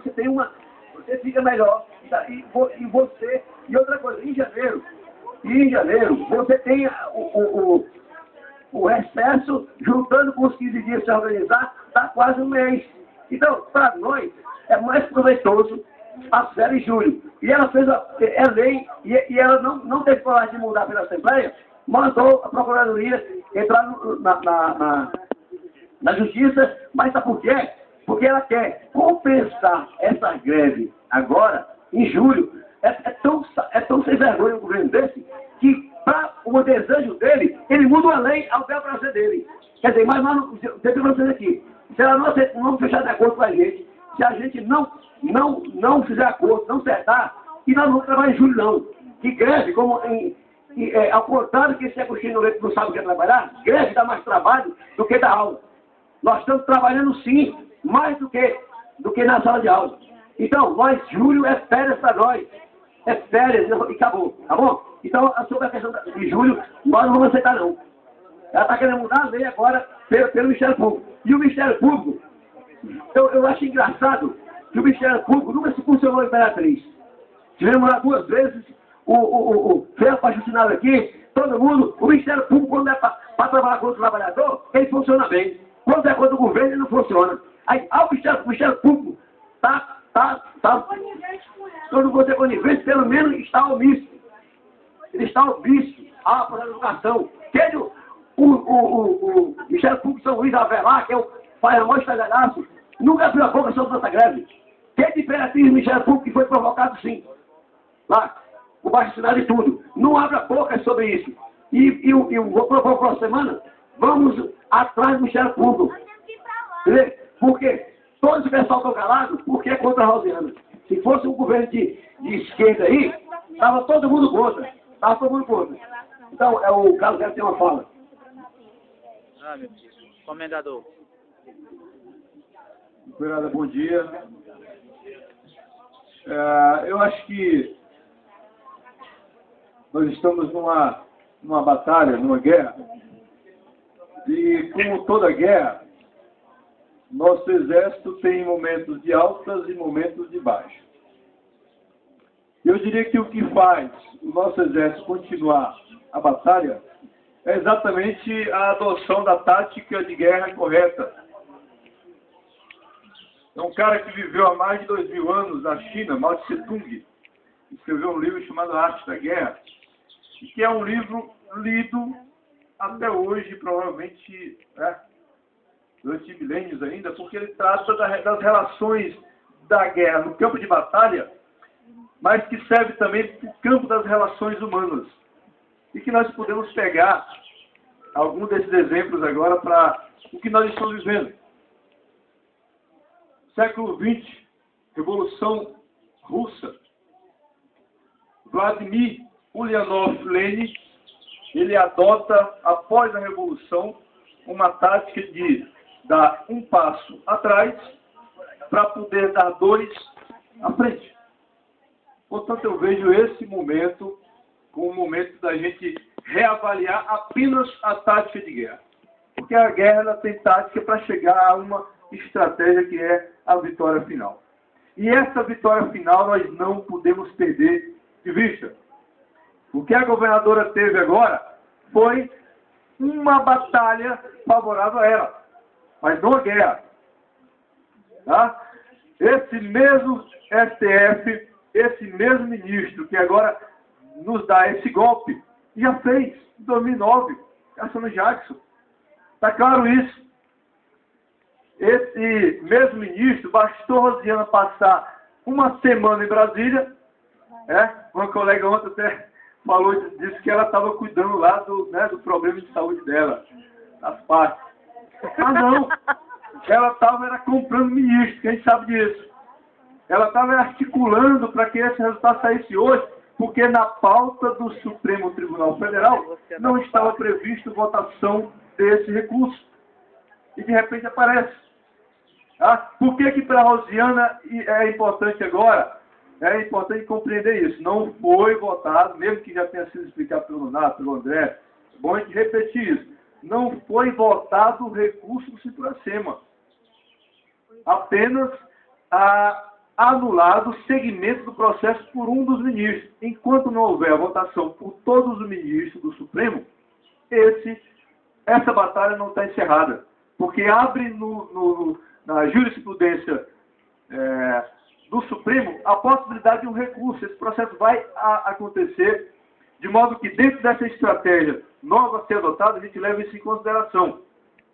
você tem uma... Você fica melhor. E você... E outra coisa, em janeiro, você tem o excesso, juntando com os 15 dias de se organizar, dá quase um mês. Então, para nós, é mais proveitoso a férias em julho. E ela fez a lei, e ela não teve coragem de mudar pela Assembleia, mandou a Procuradoria entrar na Justiça, mas sabe por quê? Porque ela quer compensar essa greve agora, em julho. É tão sem vergonha um governo desse, que para o desejo dele, ele muda uma lei ao bel prazer dele. Quer dizer, mas nós não temos vocês aqui. Se ela não fechar de acordo com a gente, se a gente não fizer acordo, não acertar, e nós não vamos trabalhar em julho, não. Que greve, como ao contrário que esse Agostinho Leite não sabe o que é trabalhar, greve dá mais trabalho do que dar aula. Nós estamos trabalhando, sim, mais do que na sala de aula. Então, julho é férias para nós. É férias e acabou, tá bom? Então, sobre a questão de julho, nós não vamos aceitar, não. Ela está querendo mudar a lei agora pelo Ministério Público. E o Ministério Público, eu acho engraçado que o Ministério Público nunca se funcionou em Imperatriz. Tivemos lá 2 vezes o ferro patrocinado aqui, todo mundo, o Ministério Público, quando é para trabalhar contra o trabalhador, ele funciona bem. Quando é contra o governo, ele não funciona. Aí, o Ministério Público quando você conivente, pelo menos está omisso. Ele está omisso para a educação. O Ministério Público São Luís Avelar, que é o maior estadalhaço, nunca abriu a boca sobre essa greve. Quem de Imperatriz do Ministério Público que foi provocado, sim. Lá, o baixo-assinado e tudo. Não abre a boca sobre isso. E eu vou propor para a próxima semana, vamos atrás do Ministério Público. Porque todos os pessoal estão calados, porque é contra a Rosiana. Se fosse um governo de esquerda aí, estava todo mundo contra. Estava todo mundo contra. Então, o Carlos quer ter uma fala. Meu Deus. Comendador. Governador, bom dia. Eu acho que nós estamos numa batalha, numa guerra, e como toda guerra, nosso exército tem momentos de altas e momentos de baixas. Eu diria que o que faz o nosso exército continuar a batalha é exatamente a adoção da tática de guerra correta. É um cara que viveu há mais de 2000 anos na China, Mao Tse Tung, escreveu um livro chamado Arte da Guerra, e que é um livro lido até hoje, provavelmente, durante milênios ainda, porque ele trata das relações da guerra no campo de batalha, mas que serve também para o campo das relações humanas. E que nós podemos pegar algum desses exemplos agora para o que nós estamos vivendo. Século XX, Revolução Russa, Vladimir Ulyanov Lenin, ele adota, após a Revolução, uma tática de dar um passo atrás para poder dar 2 à frente. Portanto, eu vejo esse momento como um momento da gente reavaliar apenas a tática de guerra. Porque a guerra ela tem tática para chegar a uma estratégia que é a vitória final. E essa vitória final nós não podemos perder de vista. O que a governadora teve agora foi uma batalha favorável a ela, mas não a guerra. Tá? Esse mesmo STF, esse mesmo ministro que agora nos dá esse golpe, já fez em 2009, Cassiano Jackson. Está claro isso. Esse mesmo ministro, bastou Rosiana passar uma semana em Brasília, uma colega ontem até falou, disse que ela estava cuidando lá do problema de saúde dela, das partes. Ah, não! Ela estava comprando ministro, quem sabe disso. Ela estava articulando para que esse resultado saísse hoje, porque na pauta do Supremo Tribunal Federal não estava previsto votação desse recurso. E de repente aparece. Por que para a Rosiana é importante agora? É importante compreender isso. Não foi votado, mesmo que já tenha sido explicado pelo Nonato, pelo André, é bom a gente repetir isso. Não foi votado o recurso do Supremo. Apenas anulado o segmento do processo por um dos ministros. Enquanto não houver a votação por todos os ministros do Supremo, essa batalha não está encerrada. Porque abre na jurisprudência do Supremo a possibilidade de um recurso. Esse processo vai acontecer, de modo que dentro dessa estratégia nova a ser adotada, a gente leva isso em consideração.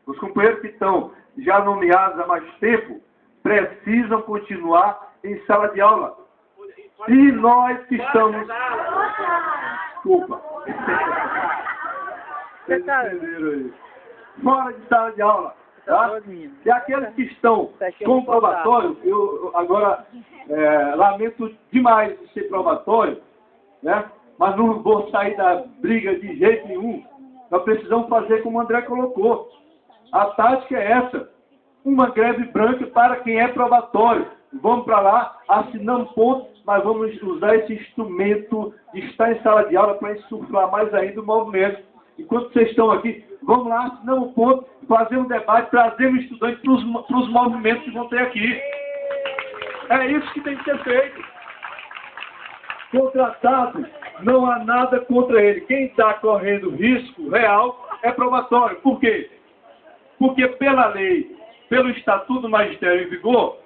Os companheiros que estão já nomeados há mais tempo precisam continuar em sala de aula. E nós que estamos... Desculpa. Vocês entenderam aí. Fora de sala de aula. Tá? E aqueles que estão com probatório, eu agora lamento demais de ser probatório, né? Mas não vou sair da briga de jeito nenhum. Nós precisamos fazer como o André colocou. A tática é essa. Uma greve branca para quem é probatório. Vamos para lá, assinamos pontos, mas vamos usar esse instrumento de estar em sala de aula para insuflar mais ainda o movimento. Enquanto vocês estão aqui, vamos lá, assinamos ponto, fazer um debate, trazemos estudantes para os movimentos que vão ter aqui. É isso que tem que ser feito. Contratado, não há nada contra ele. Quem está correndo risco real é probatório. Por quê? Porque pela lei, pelo Estatuto do Magistério em vigor,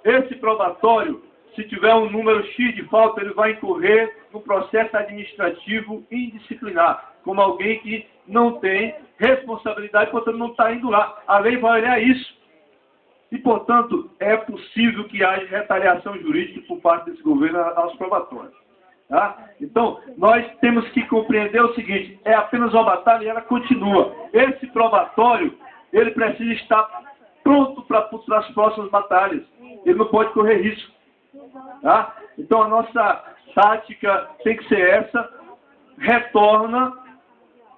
esse probatório, se tiver um número X de falta, ele vai incorrer no processo administrativo indisciplinar, como alguém que não tem responsabilidade, portanto não está indo lá. A lei vai olhar isso. E, portanto, é possível que haja retaliação jurídica por parte desse governo aos probatórios. Tá? Então, nós temos que compreender o seguinte, é apenas uma batalha e ela continua. Esse probatório, ele precisa estar pronto para as próximas batalhas. Ele não pode correr risco. Tá? Então, a nossa tática tem que ser essa, retorna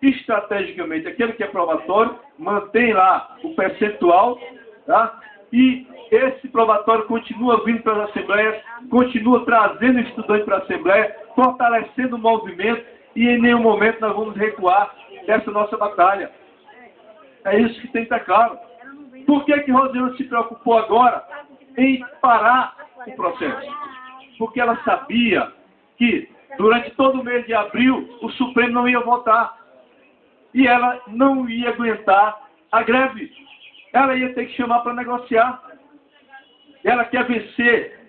estrategicamente aquele que é probatório, mantém lá o percentual, tá? E esse probatório continua vindo para as assembleias, continua trazendo estudante para a assembleia, fortalecendo o movimento e em nenhum momento nós vamos recuar dessa nossa batalha. É isso que tem que estar claro. Por que Rosiana se preocupou agora em parar o processo? Porque ela sabia que durante todo o mês de abril o Supremo não ia votar. E ela não ia aguentar a greve. Ela ia ter que chamar para negociar. Ela quer vencer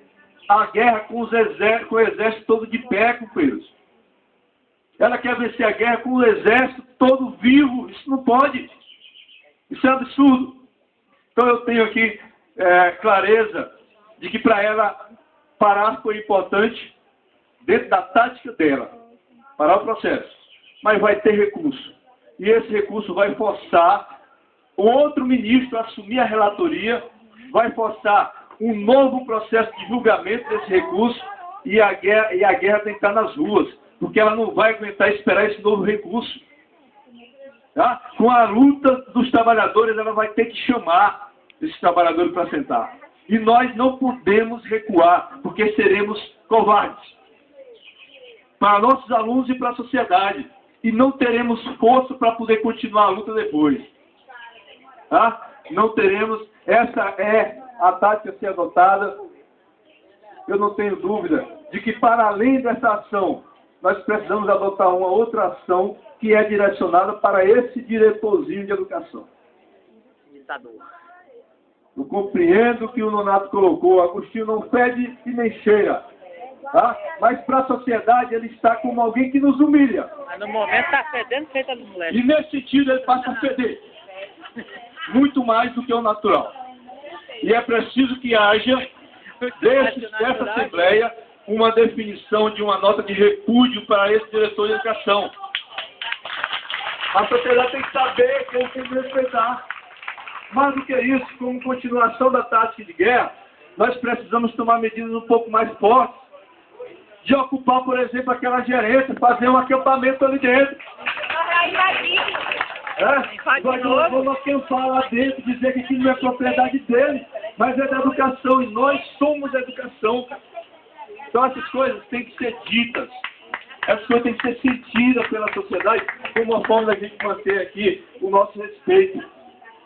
a guerra com o exército todo de pé, companheiros. Ela quer vencer a guerra com o exército todo vivo. Isso não pode. Isso é absurdo. Então eu tenho aqui clareza de que para ela parar foi importante dentro da tática dela. Parar o processo. Mas vai ter recurso. E esse recurso vai forçar outro ministro a assumir a relatoria, vai forçar um novo processo de julgamento desse recurso e a guerra tem que estar nas ruas, porque ela não vai aguentar esperar esse novo recurso. Tá? Com a luta dos trabalhadores, ela vai ter que chamar esses trabalhadores para sentar. E nós não podemos recuar, porque seremos covardes. Para nossos alunos e para a sociedade. E não teremos força para poder continuar a luta depois. Tá? Não teremos. Essa é a tática a ser adotada. Eu não tenho dúvida de que, para além dessa ação, nós precisamos adotar uma outra ação que é direcionada para esse diretorzinho de educação. Eu compreendo que o Nonato colocou, Agostinho não fede e nem cheira. Tá? Mas para a sociedade ele está como alguém que nos humilha. Mas no momento está fedendo feita dos moleques. E nesse sentido ele passa a feder. Muito mais do que o natural. E é preciso que haja, dessa Assembleia, uma definição de uma nota de repúdio para esse diretor de educação. A sociedade tem que saber que ele tem que respeitar. Mais do que isso, como continuação da tática de guerra, nós precisamos tomar medidas um pouco mais fortes. De ocupar, por exemplo, aquela gerência, fazer um acampamento ali dentro. Vamos acampar lá dentro, dizer que aquilo não é propriedade dele, mas é da educação, e nós somos a educação. Então essas coisas têm que ser ditas, essas coisas têm que ser sentidas pela sociedade, como uma forma da gente manter aqui o nosso respeito.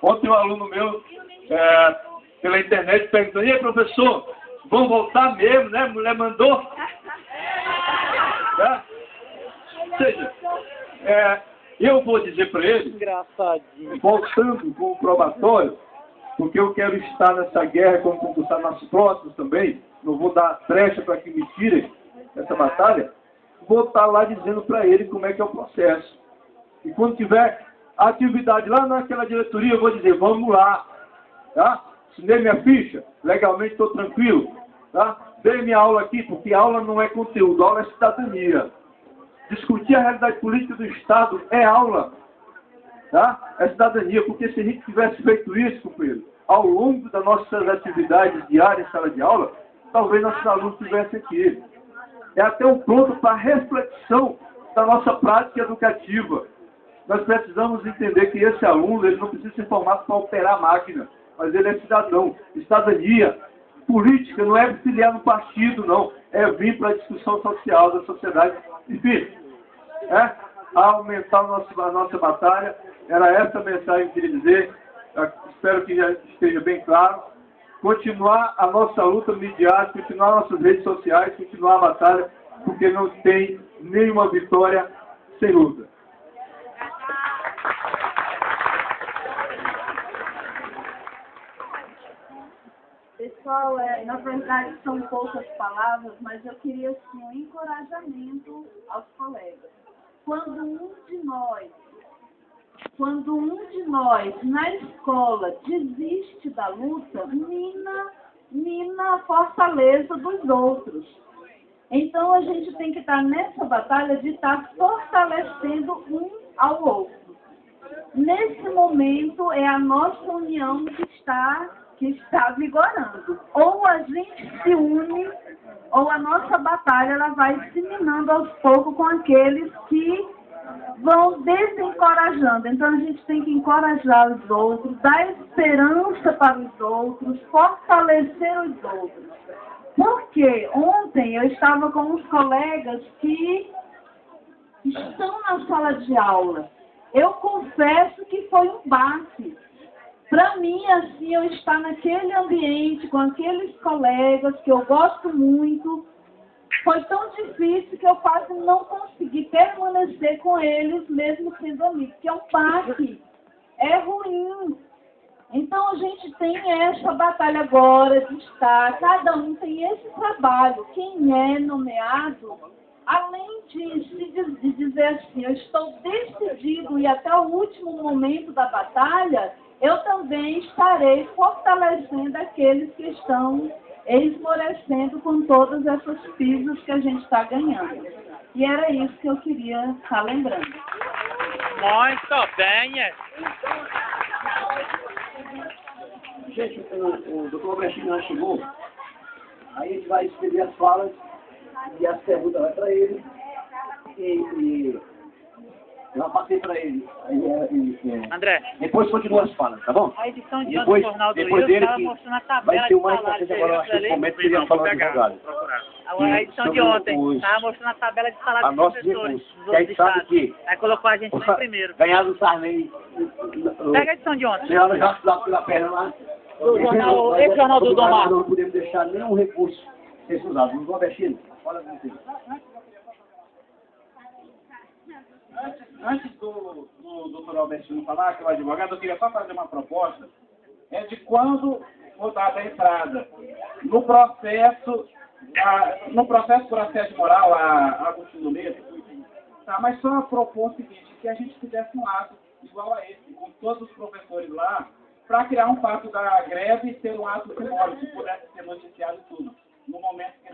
Ontem um aluno meu, pela internet, perguntou: e aí, professor, vão voltar mesmo, né? A mulher mandou. Tá? Ou seja, eu vou dizer para ele, Engraçadinho. voltando com o probatório, porque eu quero estar nessa guerra como concursar nas próximas também, não vou dar brecha para que me tirem essa batalha, vou estar lá dizendo para ele como é que é o processo. E quando tiver atividade lá naquela diretoria, eu vou dizer, vamos lá, tá? Assinei minha ficha, legalmente estou tranquilo, tá? Dei minha aula aqui, porque aula não é conteúdo, aula é cidadania. Discutir a realidade política do Estado é aula, tá? É cidadania, porque se a gente tivesse feito isso, companheiro, ao longo das nossas atividades diárias em sala de aula, talvez nossos alunos estivessem aqui. É até um ponto para reflexão da nossa prática educativa. Nós precisamos entender que esse aluno ele não precisa ser formado para operar a máquina, mas ele é cidadão. Cidadania política não é filiar no partido, não. É vir para a discussão social da sociedade. Enfim, aumentar a nossa batalha. Era essa a mensagem que eu queria dizer. Eu espero que já esteja bem claro. Continuar a nossa luta midiática, continuar nossas redes sociais, continuar a batalha, porque não tem nenhuma vitória sem luta. Pessoal, na verdade são poucas palavras, mas eu queria assim, um encorajamento aos colegas. Quando um de nós na escola desiste da luta, mina a fortaleza dos outros. Então a gente tem que estar nessa batalha de estar fortalecendo um ao outro. Nesse momento é a nossa união que está vigorando. Ou a gente se une, ou a nossa batalha ela vai se minando aos poucos com aqueles que vão desencorajando. Então a gente tem que encorajar os outros, dar esperança para os outros, fortalecer os outros. Porque ontem eu estava com uns colegas que estão na sala de aula. Eu confesso que foi um baque. Para mim, assim, eu estar naquele ambiente, com aqueles colegas que eu gosto muito, foi tão difícil que eu quase não consegui permanecer com eles, mesmo sendo amigos, que é um baque, é ruim. Então, a gente tem essa batalha agora de estar, cada um tem esse trabalho. Quem é nomeado, além de dizer assim, eu estou decidido e até o último momento da batalha, eu também estarei fortalecendo aqueles que estão esmorecendo com todas essas pisas que a gente está ganhando. E era isso que eu queria estar lembrando. Muito bem, Gente, o doutor Albertino já chegou. Aí a gente vai escrever as falas e as perguntas vai para ele. E eu já passei para ele. André, Depois continua as falas, tá bom? a edição de Depois, ontem do Jornal do depois Rio dele estava que mostrando a tabela vai ter de uma salário importante agora, eu acho que esse momento que ele ia falar do advogado. A edição de ontem estava mostrando a tabela de salário A dos nossos professores recursos. dos Que a outros gente sabe estados. que Aí colocou a gente lá em primeiro. ganhar do Sarney. Pega a edição de ontem. Senhora já lá pela perna lá. Esse jornal do Domar. Não podemos deixar nenhum recurso ser usado. Doutor Albertino, fala com você. Antes do doutor Albertino falar, que é o advogado, eu queria só fazer uma proposta, de quando for dada a entrada. No processo por assédio moral a Agostinho Neto, tá? Mas só propor o seguinte, que a gente fizesse um ato igual a esse, com todos os professores lá, para criar um fato da greve e ser um ato simbólico, que pudesse ser noticiado tudo. No momento que